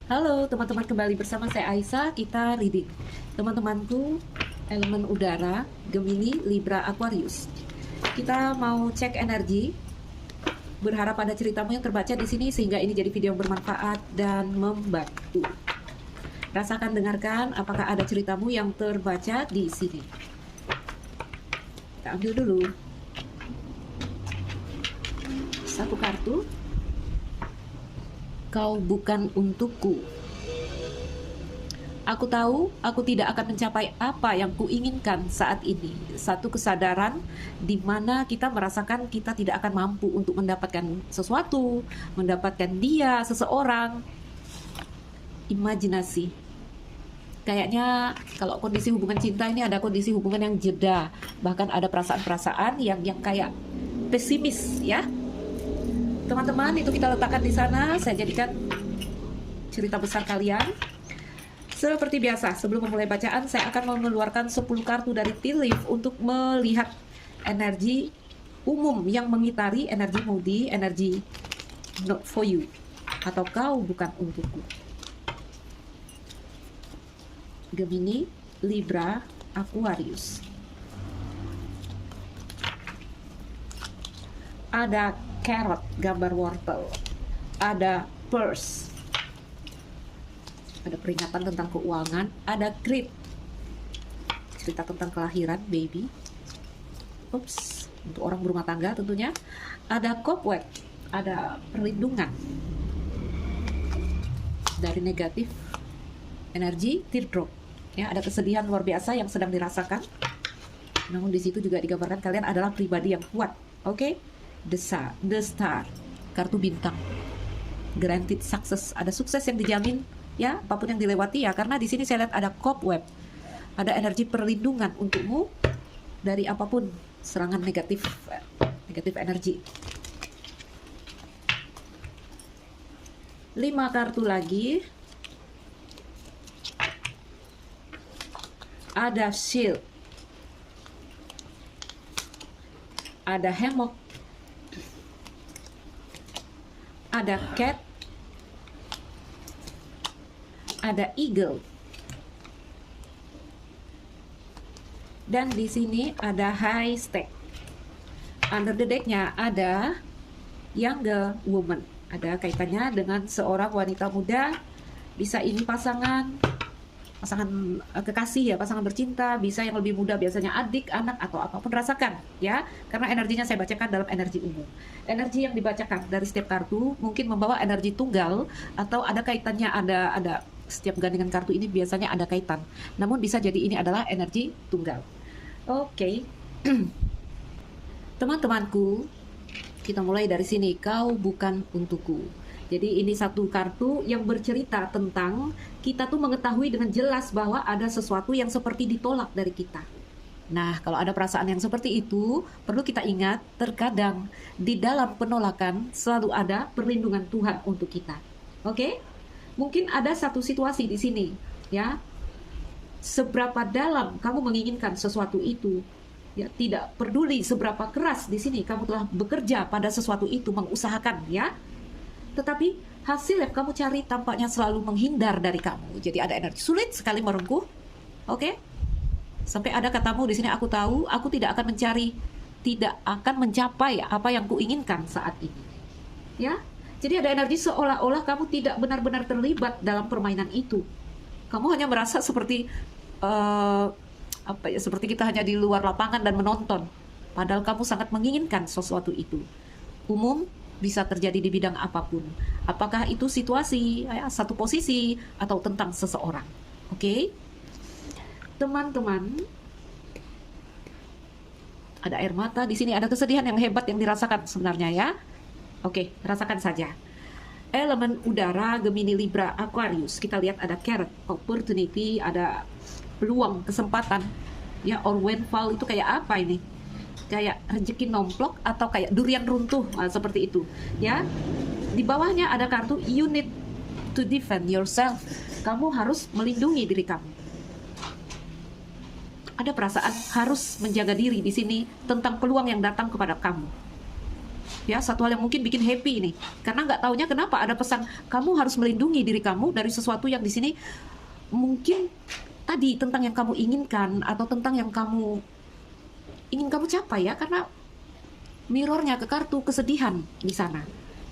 Halo teman-teman, kembali bersama saya Aisyah, kita reading. Teman-temanku, elemen udara, Gemini, Libra, Aquarius. Kita mau cek energi, berharap ada ceritamu yang terbaca di sini sehingga ini jadi video yang bermanfaat dan membantu. Rasakan, dengarkan apakah ada ceritamu yang terbaca di sini. Kita ambil dulu satu kartu. Kau bukan untukku. Aku tahu aku tidak akan mencapai apa yang kuinginkan saat ini. Satu kesadaran di mana kita merasakan kita tidak akan mampu untuk mendapatkan sesuatu, mendapatkan dia, seseorang. Imajinasi. Kayaknya kalau kondisi hubungan cinta ini ada kondisi hubungan yang jeda. Bahkan ada perasaan-perasaan yang kayak pesimis ya. Teman-teman, itu kita letakkan di sana. Saya jadikan cerita besar kalian. Seperti biasa, sebelum memulai bacaan, saya akan mengeluarkan 10 kartu dari tea leaf untuk melihat energi umum yang mengitari energi Moody, energi not for you, atau kau bukan untukku. Gemini, Libra, Aquarius. Ada carrot, gambar wortel. Ada purse, ada peringatan tentang keuangan. Ada grid, cerita tentang kelahiran baby. Ups, untuk orang berumah tangga tentunya. Ada cobweb, ada perlindungan dari negatif energi. Teardrop, ya, ada kesedihan luar biasa yang sedang dirasakan. Namun di situ juga digambarkan kalian adalah pribadi yang kuat. Oke? The Star, kartu bintang. Granted success, ada sukses yang dijamin ya, apapun yang dilewati ya, karena di sini saya lihat ada cobweb, ada energi perlindungan untukmu dari apapun serangan negatif energi. 5 kartu lagi. Ada shield, ada hammock, ada cat, ada eagle, dan di sini ada high stake. Under the decknya ada younger woman, ada kaitannya dengan seorang wanita muda. Bisa ini pasangan kekasih ya, pasangan bercinta, bisa yang lebih muda, biasanya adik, anak, atau apapun. Rasakan ya, karena energinya saya bacakan dalam energi umum. Energi yang dibacakan dari setiap kartu mungkin membawa energi tunggal, atau ada kaitannya, ada setiap gandengan kartu ini biasanya ada kaitan, namun bisa jadi ini adalah energi tunggal. Oke. Teman-temanku, kita mulai dari sini. Kau bukan untukku. Jadi ini satu kartu yang bercerita tentang kita tuh mengetahui dengan jelas bahwa ada sesuatu yang seperti ditolak dari kita. Nah, kalau ada perasaan yang seperti itu, perlu kita ingat, terkadang di dalam penolakan selalu ada perlindungan Tuhan untuk kita. Oke? Mungkin ada satu situasi di sini, ya. Seberapa dalam kamu menginginkan sesuatu itu, ya, tidak peduli seberapa keras di sini kamu telah bekerja pada sesuatu itu, mengusahakan, ya. Tetapi hasil yang kamu cari tampaknya selalu menghindar dari kamu. Jadi ada energi sulit sekali merengkuh. Oke? Sampai ada katamu di sini, aku tahu, aku tidak akan mencapai apa yang kuinginkan saat ini. Ya? Jadi ada energi seolah-olah kamu tidak benar-benar terlibat dalam permainan itu. Kamu hanya merasa seperti seperti kita hanya di luar lapangan dan menonton. Padahal kamu sangat menginginkan sesuatu itu. Umum bisa terjadi di bidang apapun. Apakah itu situasi, ya, satu posisi, atau tentang seseorang. Oke? Teman-teman, ada air mata di sini, ada kesedihan yang hebat yang dirasakan sebenarnya ya. Oke, rasakan saja. Elemen udara, Gemini, Libra, Aquarius. Kita lihat ada carrot, opportunity, ada peluang, kesempatan. Ya, or windfall itu kayak apa ini? Kayak rezeki nomplok atau kayak durian runtuh, seperti itu ya. Di bawahnya ada kartu you need to defend yourself. Kamu harus melindungi diri kamu. Ada perasaan harus menjaga diri di sini tentang peluang yang datang kepada kamu. Ya, satu hal yang mungkin bikin happy ini. Karena nggak taunya kenapa ada pesan kamu harus melindungi diri kamu dari sesuatu yang di sini mungkin tadi tentang yang kamu inginkan atau tentang yang kamu ingin kamu capai ya, karena mirrornya ke kartu kesedihan di sana.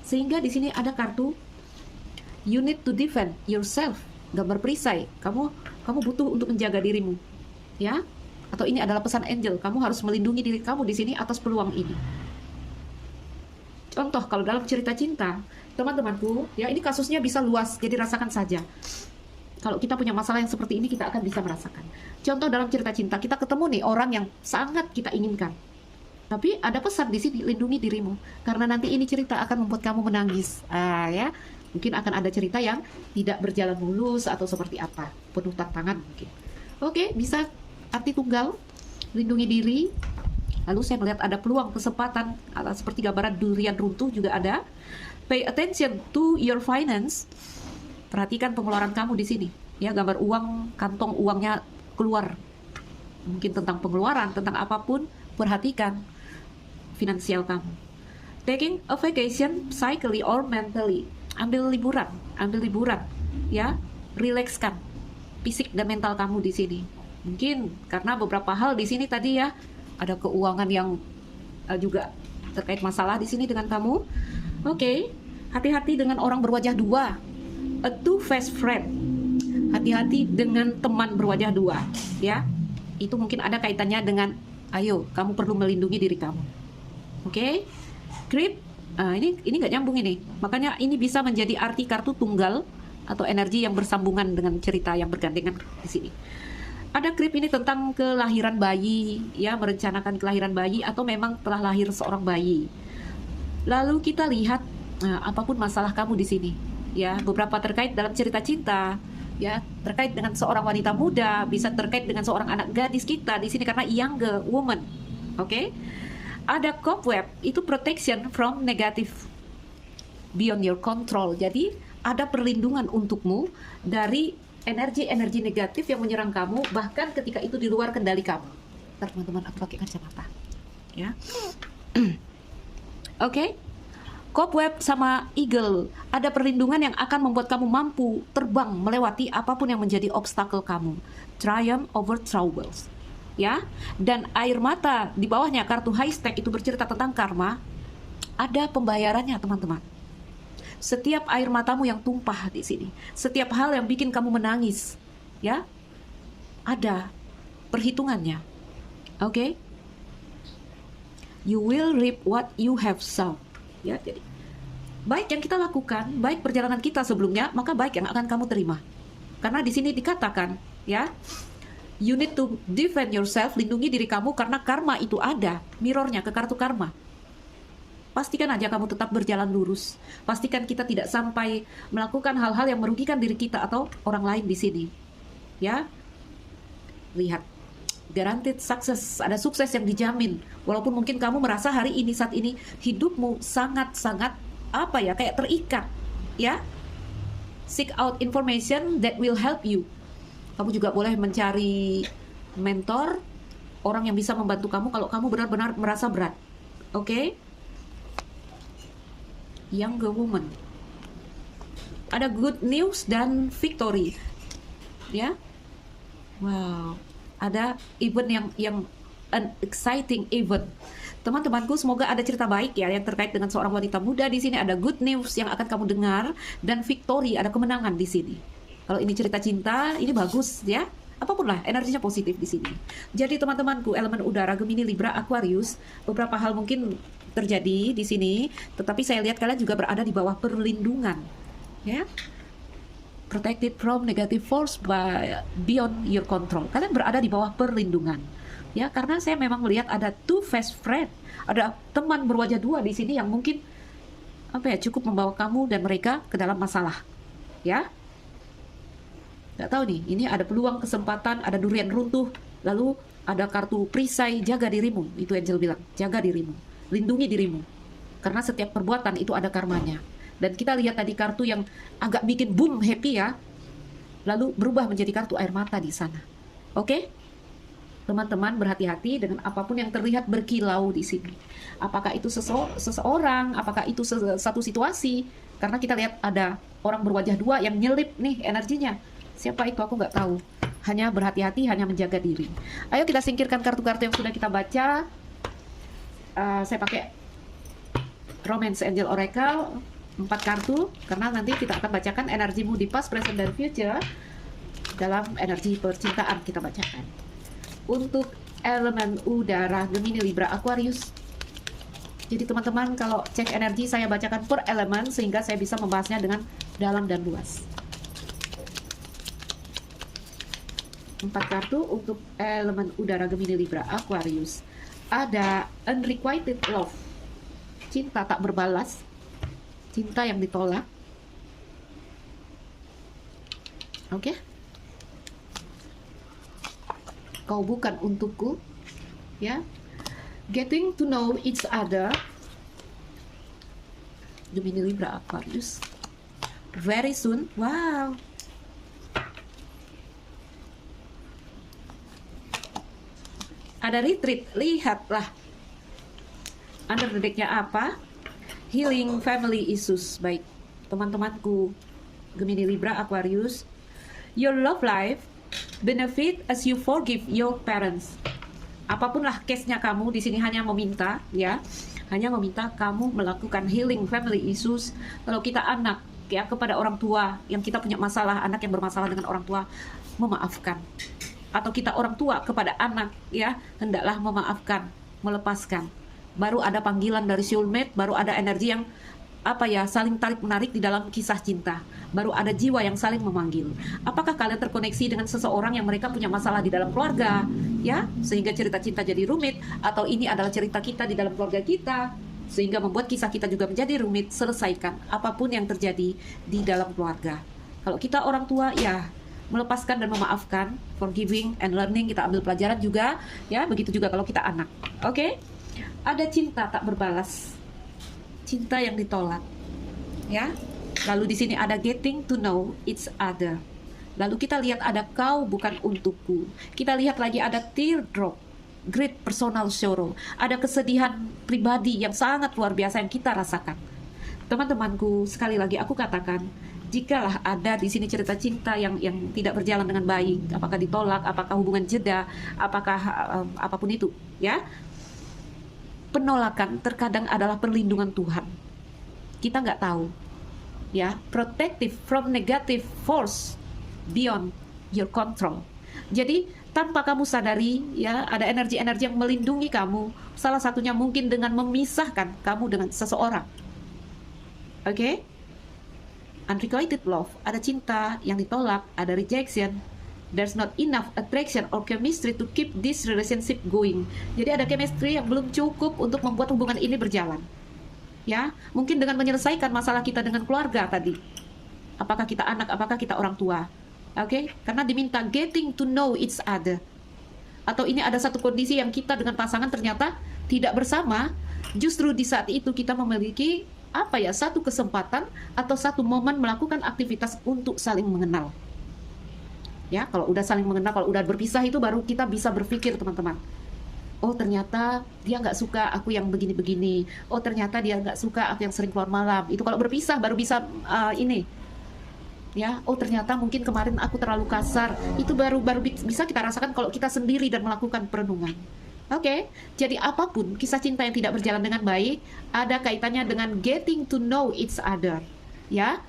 Sehingga di sini ada kartu you need to defend yourself, gambar perisai. Kamu butuh untuk menjaga dirimu, ya. Atau ini adalah pesan angel, kamu harus melindungi diri kamu di sini atas peluang ini. Contoh kalau dalam cerita cinta, teman-temanku, ya ini kasusnya bisa luas, jadi rasakan saja. Kalau kita punya masalah yang seperti ini, kita akan bisa merasakan. Contoh dalam cerita cinta, kita ketemu nih orang yang sangat kita inginkan. Tapi ada pesan di sini, lindungi dirimu. Karena nanti ini cerita akan membuat kamu menangis. Ya, mungkin akan ada cerita yang tidak berjalan mulus atau seperti apa, penuh tantangan mungkin. Oke, bisa arti tunggal, lindungi diri. Lalu saya melihat ada peluang, kesempatan, seperti gambaran durian runtuh juga ada. Pay attention to your finance. Perhatikan pengeluaran kamu di sini. Ya, gambar uang, kantong uangnya keluar. Mungkin tentang pengeluaran, tentang apapun, perhatikan finansial kamu. Taking a vacation, psychically or mentally. Ambil liburan, ya, rilekskan fisik dan mental kamu di sini. Mungkin karena beberapa hal di sini tadi ya, ada keuangan yang juga terkait masalah di sini dengan kamu. Oke, hati-hati dengan orang berwajah dua. A two-faced friend. Hati-hati dengan teman berwajah dua, ya. Itu mungkin ada kaitannya dengan, ayo, kamu perlu melindungi diri kamu. Oke, Creep. Ini nggak nyambung ini. Makanya ini bisa menjadi arti kartu tunggal atau energi yang bersambungan dengan cerita yang bergandengan di sini. Ada Creep ini tentang kelahiran bayi, ya, merencanakan kelahiran bayi atau memang telah lahir seorang bayi. Lalu kita lihat apapun masalah kamu di sini. Ya, beberapa terkait dalam cerita cinta, ya, terkait dengan seorang wanita muda, bisa terkait dengan seorang anak gadis kita di sini karena younger woman. Oke? Ada cobweb, itu protection from negative beyond your control. Jadi, ada perlindungan untukmu dari energi-energi negatif yang menyerang kamu bahkan ketika itu di luar kendali kamu. Ntar teman-teman aku pakai kacamata. Ya. Oke? Cobweb sama eagle, ada perlindungan yang akan membuat kamu mampu terbang melewati apapun yang menjadi obstacle kamu. Triumph over troubles, ya. Dan air mata di bawahnya kartu high stake itu bercerita tentang karma. Ada pembayarannya, teman-teman. Setiap air matamu yang tumpah di sini, setiap hal yang bikin kamu menangis, ya, ada perhitungannya. Oke? You will reap what you have sown. Ya, jadi baik yang kita lakukan, baik perjalanan kita sebelumnya, maka baik yang akan kamu terima. Karena di sini dikatakan, ya, you need to defend yourself, lindungi diri kamu karena karma itu ada, mirrornya ke kartu karma. Pastikan aja kamu tetap berjalan lurus. Pastikan kita tidak sampai melakukan hal-hal yang merugikan diri kita atau orang lain di sini. Ya, lihat. Guaranteed success, ada sukses yang dijamin. Walaupun mungkin kamu merasa hari ini, saat ini, hidupmu sangat-sangat, kayak terikat, ya. Seek out information that will help you. Kamu juga boleh mencari mentor, orang yang bisa membantu kamu kalau kamu benar-benar merasa berat. Oke? Younger woman. Ada good news dan victory. Ya. Wow. Ada event yang an exciting event. Teman-temanku, semoga ada cerita baik ya yang terkait dengan seorang wanita muda di sini. Ada good news yang akan kamu dengar dan victory, ada kemenangan di sini. Kalau ini cerita cinta, ini bagus ya. Apapun lah, energinya positif di sini. Jadi teman-temanku, elemen udara, Gemini, Libra, Aquarius, beberapa hal mungkin terjadi di sini, tetapi saya lihat kalian juga berada di bawah perlindungan, ya. Protected from negative force by beyond your control. Kalian berada di bawah perlindungan, ya, karena saya memang melihat ada two-faced friend, ada teman berwajah dua di sini yang mungkin cukup membawa kamu dan mereka ke dalam masalah, ya. Nggak tahu nih, ini ada peluang, kesempatan, ada durian runtuh, lalu ada kartu perisai, jaga dirimu, itu Angel bilang, jaga dirimu, lindungi dirimu, karena setiap perbuatan itu ada karmanya. Dan kita lihat tadi kartu yang agak bikin boom happy ya, lalu berubah menjadi kartu air mata di sana. Oke? Teman-teman berhati-hati dengan apapun yang terlihat berkilau di sini. Apakah itu seseorang, apakah itu satu situasi. Karena kita lihat ada orang berwajah dua yang nyelip nih energinya. Siapa itu aku nggak tahu. Hanya berhati-hati, hanya menjaga diri. Ayo kita singkirkan kartu-kartu yang sudah kita baca. Saya pakai Romance Angel Oracle 4 kartu, karena nanti kita akan bacakan energimu di past, present, dan future. Dalam energi percintaan kita bacakan. Untuk elemen udara Gemini, Libra, Aquarius. Jadi teman-teman kalau cek energi saya bacakan per elemen sehingga saya bisa membahasnya dengan dalam dan luas. 4 kartu untuk elemen udara Gemini, Libra, Aquarius. Ada unrequited love, cinta tak berbalas, cinta yang ditolak. Oke. Kau bukan untukku, ya. Getting to know each other, Gemini, Libra, Aquarius. Very soon, wow. Ada retreat, lihatlah. Under the deck-nya apa? Healing family issues. Baik, teman-temanku Gemini, Libra, Aquarius. Your love life benefit as you forgive your parents. Apapun lah case-nya kamu di sini hanya meminta, ya, hanya meminta kamu melakukan healing family issues. Kalau kita anak, ya, kepada orang tua yang kita punya masalah, anak yang bermasalah dengan orang tua, memaafkan. Atau kita orang tua kepada anak, ya, hendaklah memaafkan, melepaskan. Baru ada panggilan dari soulmate, baru ada energi yang saling tarik menarik di dalam kisah cinta. Baru ada jiwa yang saling memanggil. Apakah kalian terkoneksi dengan seseorang yang mereka punya masalah di dalam keluarga, ya, sehingga cerita cinta jadi rumit, atau ini adalah cerita kita di dalam keluarga kita sehingga membuat kisah kita juga menjadi rumit? Selesaikan apapun yang terjadi di dalam keluarga. Kalau kita orang tua, ya, melepaskan dan memaafkan, forgiving and learning, kita ambil pelajaran juga, ya. Begitu juga kalau kita anak. Oke? Ada cinta tak berbalas, cinta yang ditolak, ya. Lalu di sini ada getting to know each other. Lalu kita lihat ada kau bukan untukku. Kita lihat lagi ada teardrop, great personal sorrow. Ada kesedihan pribadi yang sangat luar biasa yang kita rasakan. Teman-temanku, sekali lagi aku katakan, jikalah ada di sini cerita cinta yang tidak berjalan dengan baik, apakah ditolak, apakah hubungan jeda, apakah apapun itu, ya. Penolakan terkadang adalah perlindungan Tuhan. Kita nggak tahu, ya. Protective from negative force beyond your control. Jadi tanpa kamu sadari, ya, ada energi-energi yang melindungi kamu. Salah satunya mungkin dengan memisahkan kamu dengan seseorang. Oke? Unrequited love, ada cinta yang ditolak, ada rejection. There's not enough attraction or chemistry to keep this relationship going. Jadi ada chemistry yang belum cukup untuk membuat hubungan ini berjalan. Ya, mungkin dengan menyelesaikan masalah kita dengan keluarga tadi. Apakah kita anak, apakah kita orang tua. Oke? Karena diminta getting to know each other. Atau ini ada satu kondisi yang kita dengan pasangan ternyata tidak bersama. Justru di saat itu kita memiliki satu kesempatan atau satu momen melakukan aktivitas untuk saling mengenal. Ya, kalau udah saling mengenal, kalau udah berpisah itu baru kita bisa berpikir, teman-teman. Oh, ternyata dia nggak suka aku yang begini-begini. Oh, ternyata dia nggak suka aku yang sering keluar malam. Itu kalau berpisah baru bisa ini. Ya, oh ternyata mungkin kemarin aku terlalu kasar. Itu baru bisa kita rasakan kalau kita sendiri dan melakukan perenungan. Oke, jadi apapun kisah cinta yang tidak berjalan dengan baik, ada kaitannya dengan getting to know each other. Ya,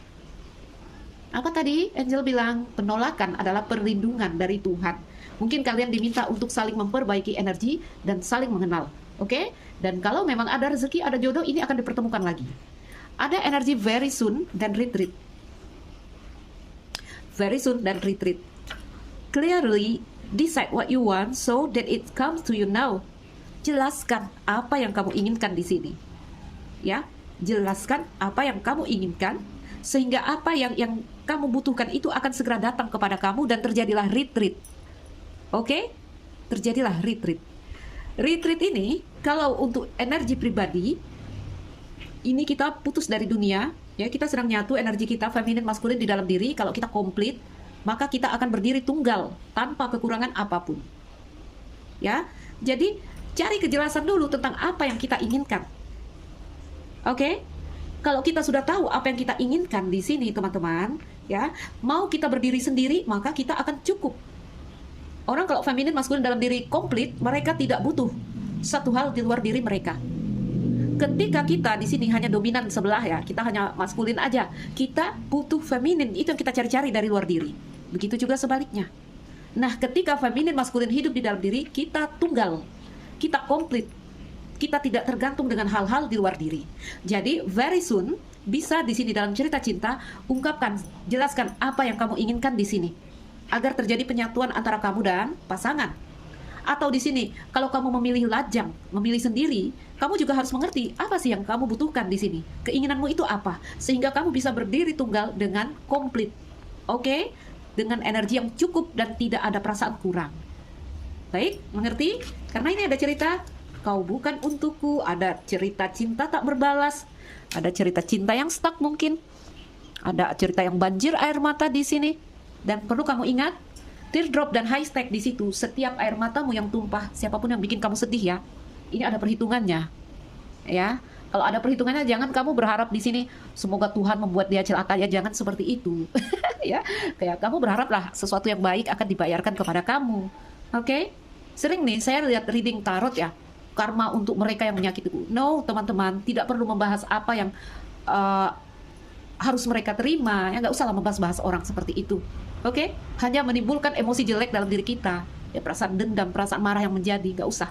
apa tadi Angel bilang? Penolakan adalah perlindungan dari Tuhan. Mungkin kalian diminta untuk saling memperbaiki energi dan saling mengenal. Oke? Dan kalau memang ada rezeki, ada jodoh, ini akan dipertemukan lagi. Ada energi very soon dan retreat. Very soon dan retreat. Clearly decide what you want so that it comes to you now. Jelaskan apa yang kamu inginkan di sini. Ya, jelaskan apa yang kamu inginkan sehingga apa yang kamu butuhkan itu akan segera datang kepada kamu dan terjadilah retreat. Oke? Terjadilah retreat. Retreat ini kalau untuk energi pribadi, ini kita putus dari dunia, ya, kita sedang nyatu energi kita feminin maskulin di dalam diri. Kalau kita komplit, maka kita akan berdiri tunggal tanpa kekurangan apapun. ya. Jadi cari kejelasan dulu tentang apa yang kita inginkan. Oke? Kalau kita sudah tahu apa yang kita inginkan di sini, teman-teman, ya, mau kita berdiri sendiri, maka kita akan cukup. Orang kalau feminin maskulin dalam diri komplit, mereka tidak butuh satu hal di luar diri mereka. Ketika kita di sini hanya dominan sebelah, ya, kita hanya maskulin aja, kita butuh feminin, itu yang kita cari-cari dari luar diri. Begitu juga sebaliknya. Nah, ketika feminin maskulin hidup di dalam diri, kita tunggal, kita komplit. Kita tidak tergantung dengan hal-hal di luar diri. Jadi, very soon, bisa di sini dalam cerita cinta, ungkapkan, jelaskan apa yang kamu inginkan di sini. Agar terjadi penyatuan antara kamu dan pasangan. Atau di sini, kalau kamu memilih lajang, memilih sendiri, kamu juga harus mengerti apa sih yang kamu butuhkan di sini. Keinginanmu itu apa? Sehingga kamu bisa berdiri tunggal dengan komplit. Oke? Dengan energi yang cukup dan tidak ada perasaan kurang. Baik, mengerti? Karena ini ada cerita kau bukan untukku, ada cerita cinta tak berbalas, ada cerita cinta yang stuck mungkin, ada cerita yang banjir air mata di sini. Dan perlu kamu ingat, teardrop dan high stack di situ, setiap air matamu yang tumpah, siapapun yang bikin kamu sedih ya, ini ada perhitungannya. Ya, kalau ada perhitungannya, jangan kamu berharap di sini semoga Tuhan membuat dia celaka, ya jangan seperti itu. Ya, kayak kamu berharaplah sesuatu yang baik akan dibayarkan kepada kamu. Oke? Sering nih saya lihat reading tarot ya, karma untuk mereka yang menyakitiku. No, teman-teman, tidak perlu membahas apa yang harus mereka terima. Ya, nggak usah lah membahas-bahas orang seperti itu. Oke? Hanya menimbulkan emosi jelek dalam diri kita. Ya, perasaan dendam, perasaan marah yang menjadi. Nggak usah.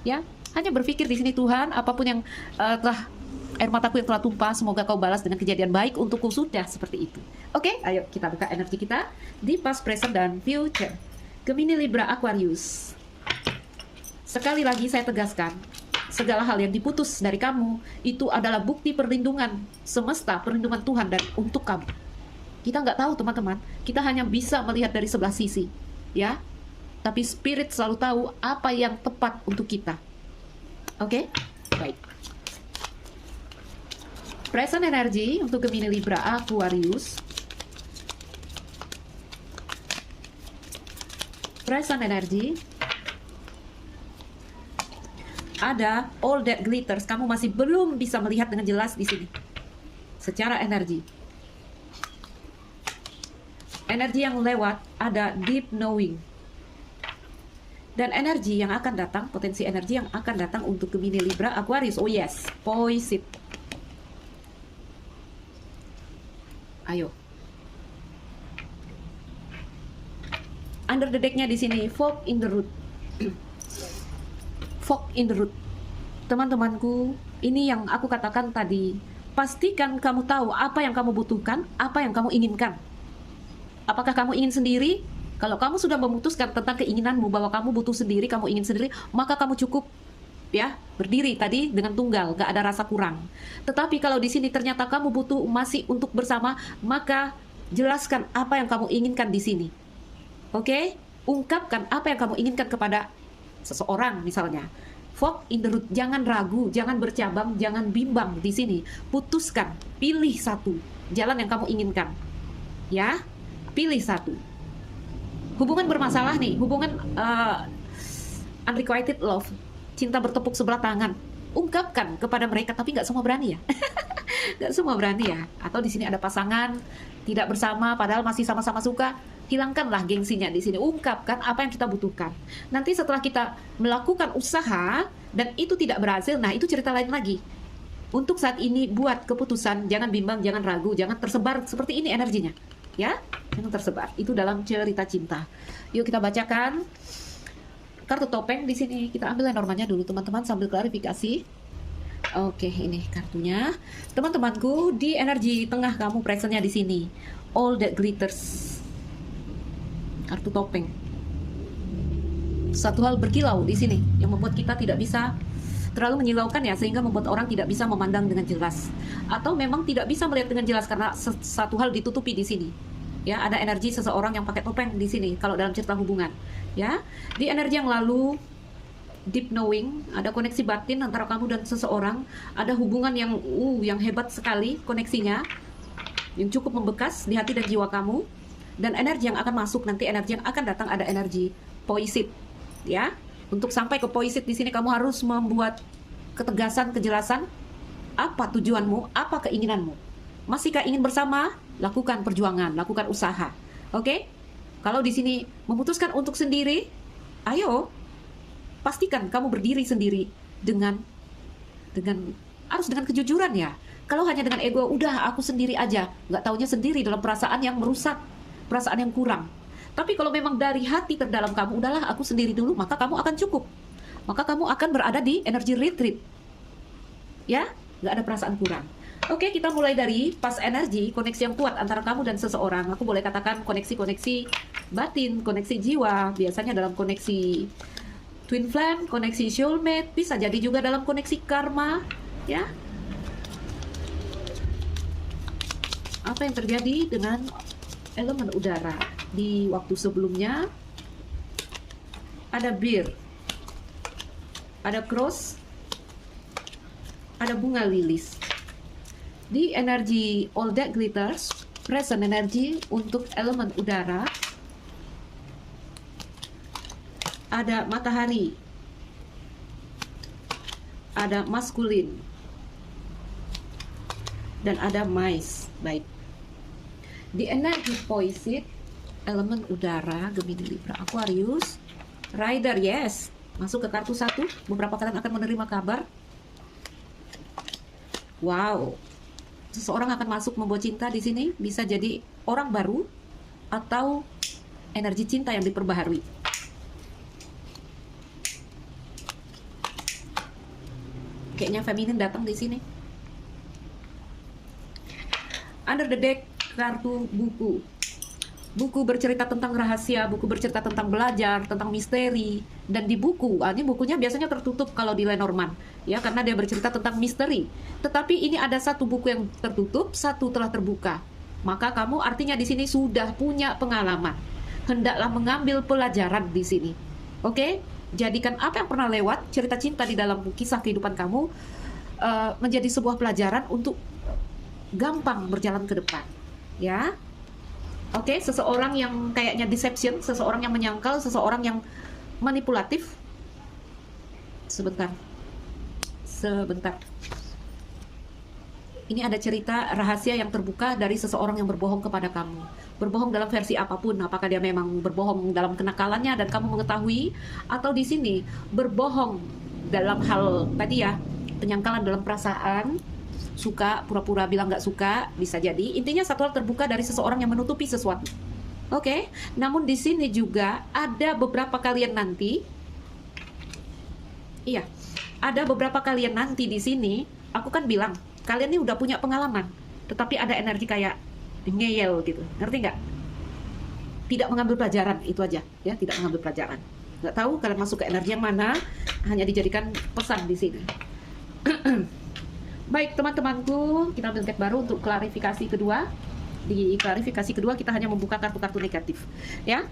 Ya, hanya berpikir di sini, Tuhan, apapun yang telah air mataku yang telah tumpah, semoga kau balas dengan kejadian baik untukku. Sudah seperti itu. Oke? Ayo kita buka energi kita di past, present, dan future. Gemini, Libra, Aquarius. Sekali lagi saya tegaskan, segala hal yang diputus dari kamu itu adalah bukti perlindungan semesta, perlindungan Tuhan dan untuk kamu. Kita nggak tahu, teman-teman. Kita hanya bisa melihat dari sebelah sisi, ya. Tapi spirit selalu tahu apa yang tepat untuk kita. Oke? Baik. Present energy untuk Gemini, Libra, Aquarius. Present energy. Ada all that glitters. Kamu masih belum bisa melihat dengan jelas di sini. Secara energi. Energi yang lewat ada deep knowing. Dan energi yang akan datang, potensi energi yang akan datang untuk Gemini, Libra, Aquarius. Oh yes, poison. Ayo. Under the deck-nya di sini, fog in the root. Fog in the root. Teman-temanku, ini yang aku katakan tadi. Pastikan kamu tahu apa yang kamu butuhkan, apa yang kamu inginkan. Apakah kamu ingin sendiri? Kalau kamu sudah memutuskan tentang keinginanmu bahwa kamu butuh sendiri, kamu ingin sendiri, maka kamu cukup ya berdiri tadi dengan tunggal, gak ada rasa kurang. Tetapi kalau di sini ternyata kamu butuh masih untuk bersama, maka jelaskan apa yang kamu inginkan di sini. Oke? Ungkapkan apa yang kamu inginkan kepada seseorang misalnya. Fog in the root, jangan ragu, jangan bercabang, jangan bimbang di sini. Putuskan, pilih satu jalan yang kamu inginkan. Ya, pilih satu. Hubungan bermasalah nih, hubungan unrequited love, cinta bertepuk sebelah tangan. Ungkapkan kepada mereka, tapi nggak semua berani ya. Nggak semua berani ya. Atau di sini ada pasangan tidak bersama, padahal masih sama-sama suka. Hilangkanlah gengsinya di sini. Ungkapkan apa yang kita butuhkan. Nanti setelah kita melakukan usaha dan itu tidak berhasil, nah itu cerita lain lagi. Untuk saat ini buat keputusan, jangan bimbang, jangan ragu, jangan tersebar seperti ini energinya. Ya, jangan tersebar. Itu dalam cerita cinta. Yuk kita bacakan kartu topeng di sini. Kita ambil Lenormandnya dulu teman-teman sambil klarifikasi. Oke, ini kartunya. Teman-temanku, di energi tengah kamu presentnya di sini. All that glitters. Kartu topeng. Satu hal berkilau di sini yang membuat kita tidak bisa terlalu menyilaukan ya, sehingga membuat orang tidak bisa memandang dengan jelas. Atau memang tidak bisa melihat dengan jelas karena satu hal ditutupi di sini. Ya, ada energi seseorang yang pakai topeng di sini kalau dalam cerita hubungan. Ya, di energi yang lalu deep knowing, ada koneksi batin antara kamu dan seseorang, ada hubungan yang hebat sekali koneksinya, yang cukup membekas di hati dan jiwa kamu. Dan energi yang akan masuk nanti, energi yang akan datang ada energi poisit, ya, Untuk sampai ke poisit di sini kamu harus membuat ketegasan, kejelasan apa tujuanmu, apa keinginanmu. Masihkah ingin bersama? Lakukan perjuangan, lakukan usaha. Oke? Kalau di sini memutuskan untuk sendiri, ayo pastikan kamu berdiri sendiri dengan harus dengan kejujuran ya. Kalau hanya dengan ego, udah aku sendiri aja, nggak taunya sendiri dalam perasaan yang merusak, perasaan yang kurang. Tapi kalau memang dari hati terdalam kamu, udahlah aku sendiri dulu, maka kamu akan cukup. Maka kamu akan berada di energi retreat. Ya, nggak ada perasaan kurang. Oke, kita mulai dari pas energi, koneksi yang kuat antara kamu dan seseorang. Aku boleh katakan koneksi-koneksi batin, koneksi jiwa, biasanya dalam koneksi twin flame, koneksi soulmate, bisa jadi juga dalam koneksi karma, ya. Apa yang terjadi dengan elemen udara di waktu sebelumnya? Ada bir, ada cross, ada bunga lilis. Di energi all that glitters, present energy untuk elemen udara, ada matahari, ada maskulin, dan ada mais. Baik. Di energi poisit, elemen udara, Gemini, Libra, Aquarius, Rider, yes, masuk ke kartu 1. Beberapa kalian akan menerima kabar. Wow, seseorang akan masuk membawa cinta di sini, bisa jadi orang baru atau energi cinta yang diperbaharui. Kayaknya feminin datang di sini. Under the deck, kartu buku. Buku bercerita tentang rahasia, buku bercerita tentang belajar, tentang misteri. Dan di buku, ini bukunya biasanya tertutup kalau di Lenormand, ya, karena dia bercerita tentang misteri. Tetapi ini ada satu buku yang tertutup, satu telah terbuka. Maka kamu artinya di sini sudah punya pengalaman. Hendaklah mengambil pelajaran di sini. Oke? Jadikan apa yang pernah lewat, cerita cinta di dalam kisah kehidupan kamu, menjadi sebuah pelajaran untuk gampang berjalan ke depan. Ya? Oke, seseorang yang kayaknya deception, seseorang yang menyangkal, seseorang yang manipulatif. Sebentar. Ini ada cerita rahasia yang terbuka dari seseorang yang berbohong kepada kamu. Berbohong dalam versi apapun, apakah dia memang berbohong dalam kenakalannya dan kamu mengetahui, atau di sini berbohong dalam hal tadi ya, penyangkalan dalam perasaan, suka, pura-pura bilang nggak suka, bisa jadi. Intinya satu hal terbuka dari seseorang yang menutupi sesuatu. Oke, namun di sini juga ada beberapa kalian nanti, iya, ada beberapa kalian nanti di sini. Aku kan bilang kalian ini udah punya pengalaman, tetapi ada energi kayak ngeyel gitu, ngerti nggak? Tidak mengambil pelajaran, itu aja, ya, tidak mengambil pelajaran. Nggak tahu kalian masuk ke energi yang mana, hanya dijadikan pesan di sini. Baik teman-temanku, kita ambil deck baru untuk klarifikasi kedua. Di klarifikasi kedua kita hanya membuka kartu-kartu negatif, ya.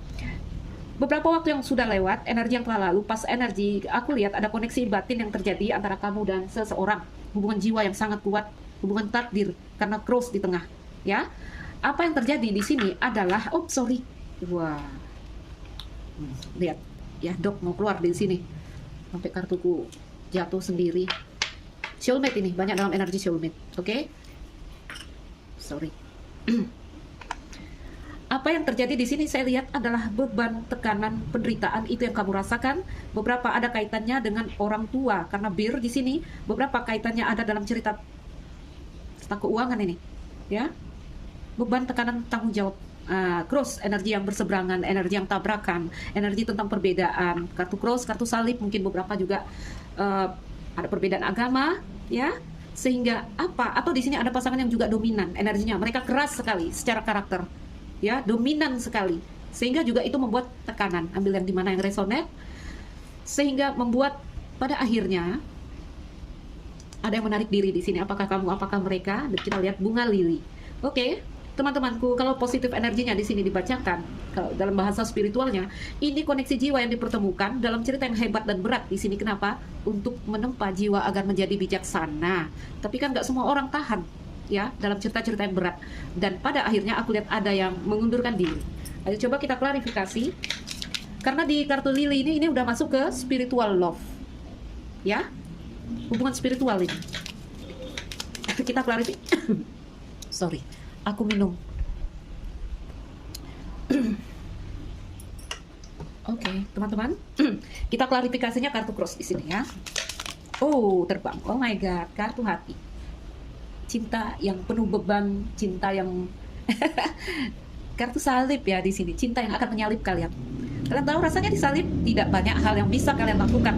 Beberapa waktu yang sudah lewat, energi yang telah lalu, pas energi, aku lihat ada koneksi batin yang terjadi antara kamu dan seseorang. Hubungan jiwa yang sangat kuat, hubungan takdir, karena cross di tengah, ya. Apa yang terjadi di sini adalah, wah, lihat, ya, dok mau keluar dari sini, sampai kartuku jatuh sendiri. Soulmate ini, banyak dalam energi soulmate, oke? Apa yang terjadi di sini saya lihat adalah beban, tekanan, penderitaan itu yang kamu rasakan. Beberapa ada kaitannya dengan orang tua karena bir di sini. Beberapa kaitannya ada dalam cerita tentang keuangan ini, ya. Beban, tekanan, tanggung jawab. Cross, energi yang berseberangan, energi yang tabrakan, energi tentang perbedaan. Kartu cross, kartu salib, mungkin beberapa juga ada perbedaan agama, ya. Sehingga apa? Atau di sini ada pasangan yang juga dominan energinya. Mereka keras sekali secara karakter, ya, dominan sekali. Sehingga juga itu membuat tekanan. Ambil yang dimana yang resonate. Sehingga membuat pada akhirnya ada yang menarik diri di sini. Apakah kamu? Apakah mereka? Dan kita lihat bunga lili. Oke. Teman-temanku, kalau positif energinya di sini dibacakan, kalau dalam bahasa spiritualnya, ini koneksi jiwa yang dipertemukan dalam cerita yang hebat dan berat di sini. Kenapa? Untuk menempa jiwa agar menjadi bijaksana. Tapi kan nggak semua orang tahan, ya, dalam cerita-cerita yang berat. Dan pada akhirnya aku lihat ada yang mengundurkan diri. Ayo coba kita klarifikasi. Karena di kartu lili ini udah masuk ke spiritual love. Ya, hubungan spiritual ini. Kita klarifikasi. Sorry, aku minum. Oke, teman-teman. Kita klarifikasinya kartu cross di sini ya. Oh, terbang. Oh my god, kartu hati. Cinta yang penuh beban, cinta yang kartu salib ya di sini. Cinta yang akan menyalip kalian. Kalian tahu rasanya disalib, tidak banyak hal yang bisa kalian lakukan.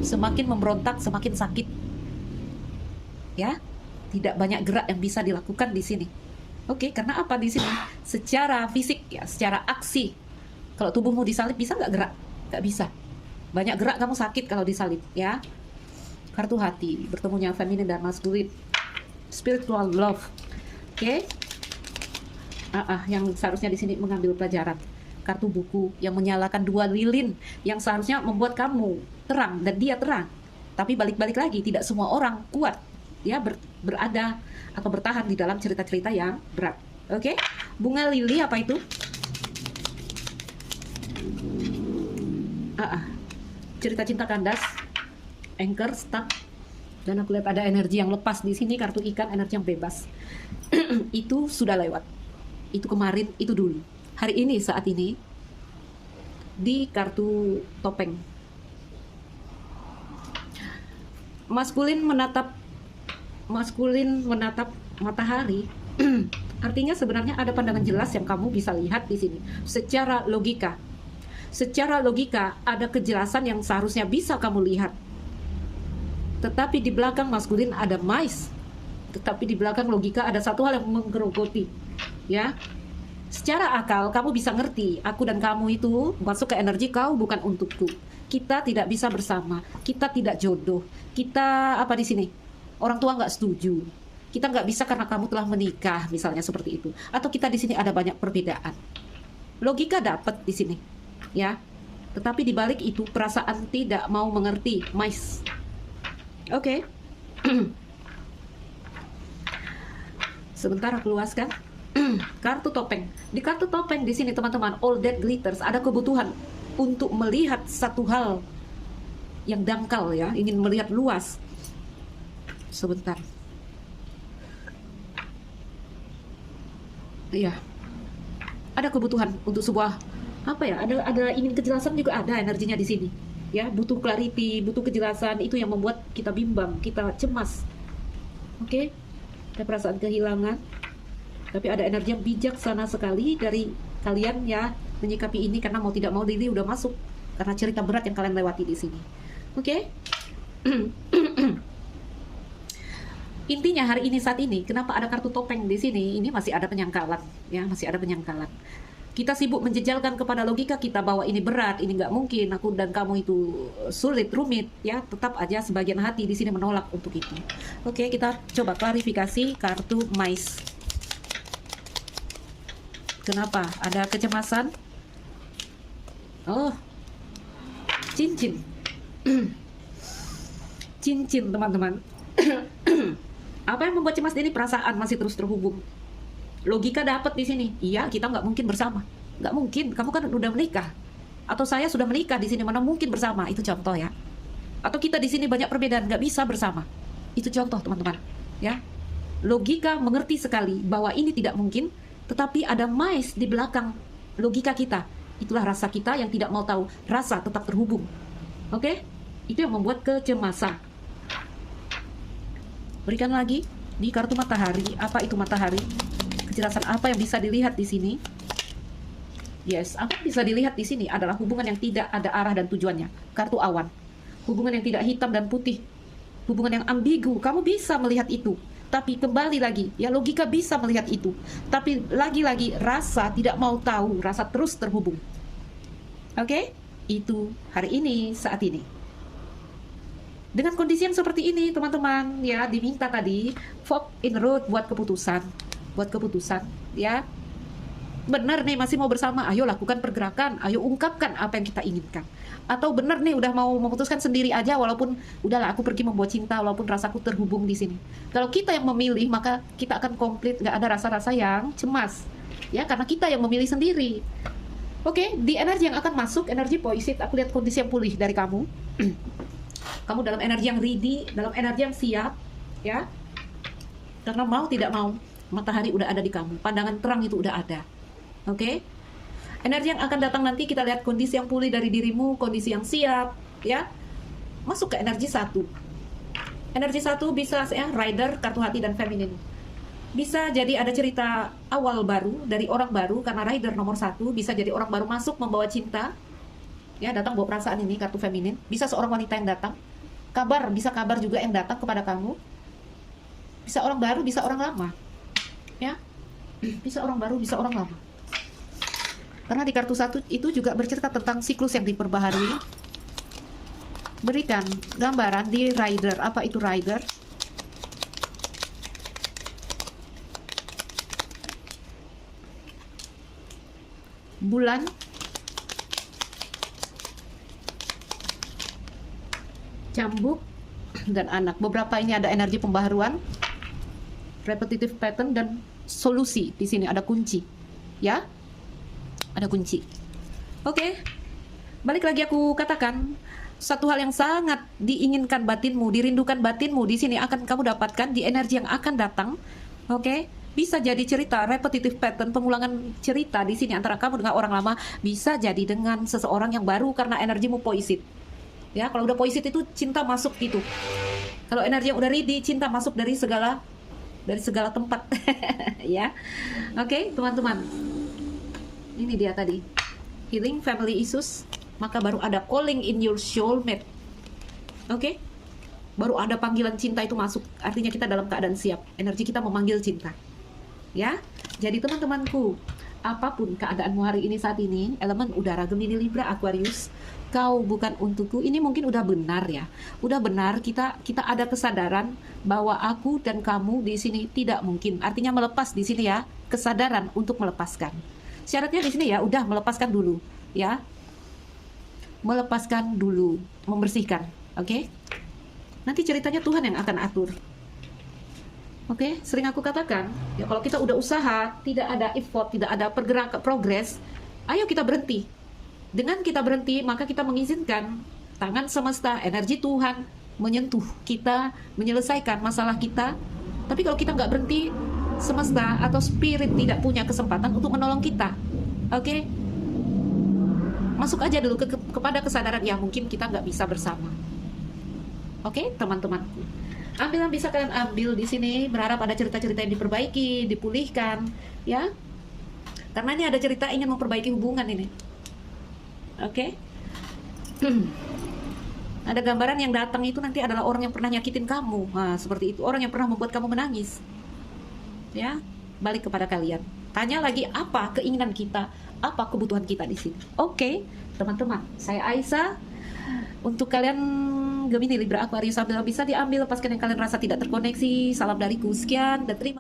Semakin memberontak, semakin sakit. Ya, tidak banyak gerak yang bisa dilakukan di sini. Oke, karena apa di sini? Secara fisik ya, secara aksi. Kalau tubuhmu disalib bisa nggak gerak? Nggak bisa. Banyak gerak kamu sakit kalau disalib ya. Kartu hati, bertemunya feminin dan maskulin. Spiritual love. Oke. Yang seharusnya di sini mengambil pelajaran. Kartu buku yang menyalakan dua lilin yang seharusnya membuat kamu terang dan dia terang. Tapi balik-balik lagi, tidak semua orang kuat ya berada atau bertahan di dalam cerita-cerita yang berat. Oke. Bunga lili apa itu? Cerita cinta kandas, anchor, stuck, dan aku lihat ada energi yang lepas di sini, kartu ikan, energi yang bebas. Itu sudah lewat. Itu kemarin, itu dulu. Hari ini, saat ini, di kartu topeng. Maskulin menatap matahari. Artinya sebenarnya ada pandangan jelas yang kamu bisa lihat di sini. Secara logika ada kejelasan yang seharusnya bisa kamu lihat. Tetapi di belakang maskulin ada mais. Tetapi di belakang logika ada satu hal yang menggerogoti. Ya. Secara akal kamu bisa ngerti, aku dan kamu itu masuk ke energi kau bukan untukku. Kita tidak bisa bersama, kita tidak jodoh. Kita apa di sini? Orang tua nggak setuju. Kita nggak bisa karena kamu telah menikah, misalnya seperti itu. Atau kita di sini ada banyak perbedaan. Logika dapat di sini. Ya, tetapi di balik itu perasaan tidak mau mengerti, mais. Oke. Sebentar aku luaskan. Kartu topeng. Di kartu topeng di sini teman-teman, all that glitters, ada kebutuhan untuk melihat satu hal yang dangkal ya, ingin melihat luas. Sebentar. Iya. Ada kebutuhan untuk sebuah apa ya, ada ingin kejelasan juga, ada energinya di sini ya, butuh clarity, butuh kejelasan. Itu yang membuat kita bimbang, kita cemas. Oke. Ada perasaan kehilangan, tapi ada energi yang bijaksana sekali dari kalian ya menyikapi ini, karena mau tidak mau Lili udah masuk karena cerita berat yang kalian lewati di sini. Oke. Intinya hari ini, saat ini, kenapa ada kartu topeng di sini? Ini masih ada penyangkalan ya, masih ada penyangkalan. Kita sibuk menjejalkan kepada logika kita bahwa ini berat, ini nggak mungkin, aku dan kamu itu sulit, rumit, ya. Tetap aja sebagian hati di sini menolak untuk itu. Oke, kita coba klarifikasi kartu mais. Kenapa? Ada kecemasan? Oh, cincin. Cincin, teman-teman. Apa yang membuat cemas ini? Perasaan masih terus terhubung. Logika dapat di sini. Iya, kita nggak mungkin bersama. Nggak mungkin. Kamu kan udah menikah. Atau saya sudah menikah di sini. Mana mungkin bersama? Itu contoh ya. Atau kita di sini banyak perbedaan, nggak bisa bersama. Itu contoh, teman-teman. Ya. Logika mengerti sekali bahwa ini tidak mungkin. Tetapi ada mais di belakang logika kita. Itulah rasa kita yang tidak mau tahu. Rasa tetap terhubung. Oke? Itu yang membuat kecemasan. Berikan lagi di kartu matahari. Apa itu matahari? Kejelasan apa yang bisa dilihat di sini? Yes, apa yang bisa dilihat di sini adalah hubungan yang tidak ada arah dan tujuannya. Kartu awan. Hubungan yang tidak hitam dan putih. Hubungan yang ambigu. Kamu bisa melihat itu. Tapi kembali lagi, ya logika bisa melihat itu. Tapi lagi-lagi rasa tidak mau tahu. Rasa terus terhubung. Oke? Itu hari ini, saat ini. Dengan kondisi yang seperti ini, teman-teman, ya diminta tadi fork in road buat keputusan, ya. Benar nih masih mau bersama, ayo lakukan pergerakan, ayo ungkapkan apa yang kita inginkan. Atau benar nih udah mau memutuskan sendiri aja, walaupun udahlah aku pergi membuat cinta, walaupun rasaku terhubung di sini. Kalau kita yang memilih, maka kita akan komplit, nggak ada rasa-rasa yang cemas, ya karena kita yang memilih sendiri. Oke, di energi yang akan masuk, energi poisit, aku lihat kondisi yang pulih dari kamu. Kamu dalam energi yang ready, dalam energi yang siap, ya. Karena mau tidak mau, matahari udah ada di kamu, pandangan terang itu udah ada. Oke? Energi yang akan datang nanti kita lihat kondisi yang pulih dari dirimu, kondisi yang siap, ya. Masuk ke energi 1. Energi 1 bisa ya, rider, kartu hati dan feminin. Bisa jadi ada cerita awal baru dari orang baru, karena rider nomor 1 bisa jadi orang baru masuk membawa cinta, ya, datang bawa perasaan, ini kartu feminin. Bisa seorang wanita yang datang, kabar, bisa kabar juga yang datang kepada kamu. Bisa orang baru, bisa orang lama, ya, bisa orang baru, bisa orang lama. Karena di kartu 1 itu juga bercerita tentang siklus yang diperbaharui. Berikan gambaran di rider, apa itu rider? Bulan, cambuk, dan anak. Beberapa ini ada energi pembaharuan, repetitive pattern, dan solusi. Di sini ada kunci, ya, ada kunci. Oke, balik lagi aku katakan, satu hal yang sangat diinginkan batinmu, dirindukan batinmu, di sini akan kamu dapatkan di energi yang akan datang. Oke, bisa jadi cerita repetitive pattern, pengulangan cerita di sini antara kamu dengan orang lama, bisa jadi dengan seseorang yang baru karena energimu poisit. Ya, kalau udah poisit itu cinta masuk gitu. Kalau energi yang udah ready, cinta masuk dari segala tempat. Ya. Oke, teman-teman. Ini dia tadi. Healing family issues, maka baru ada calling in your soulmate. Oke? Baru ada panggilan cinta itu masuk. Artinya kita dalam keadaan siap. Energi kita memanggil cinta. Ya, jadi teman-temanku, apapun keadaanmu hari ini saat ini, elemen udara Gemini, Libra, Aquarius, kau bukan untukku. Ini mungkin udah benar ya. Udah benar, kita ada kesadaran bahwa aku dan kamu di sini tidak mungkin. Artinya melepas di sini ya, kesadaran untuk melepaskan. Syaratnya di sini ya, udah melepaskan dulu, ya. Melepaskan dulu, membersihkan, oke? Nanti ceritanya Tuhan yang akan atur. Oke, sering aku katakan, ya kalau kita udah usaha, tidak ada effort, tidak ada pergerakan, progres, ayo kita berhenti. Dengan kita berhenti, maka kita mengizinkan tangan semesta, energi Tuhan menyentuh kita, menyelesaikan masalah kita. Tapi kalau kita nggak berhenti, semesta atau spirit tidak punya kesempatan untuk menolong kita. Oke? Masuk aja dulu kepada kesadaran, ya mungkin kita nggak bisa bersama. Oke, teman-temanku. Ambil yang bisa kalian ambil di sini, berharap ada cerita-cerita yang diperbaiki, dipulihkan, ya. Karena ini ada cerita ingin memperbaiki hubungan ini. Oke. Ada gambaran yang datang itu nanti adalah orang yang pernah nyakitin kamu. Nah, seperti itu, orang yang pernah membuat kamu menangis. Ya, balik kepada kalian. Tanya lagi apa keinginan kita, apa kebutuhan kita di sini. Oke, teman-teman, saya Aisyah. Untuk kalian Gemini, Libra, Aquarius, sambil bisa diambil lepaskan yang kalian rasa tidak terkoneksi. Salam dariku, sekian dan terima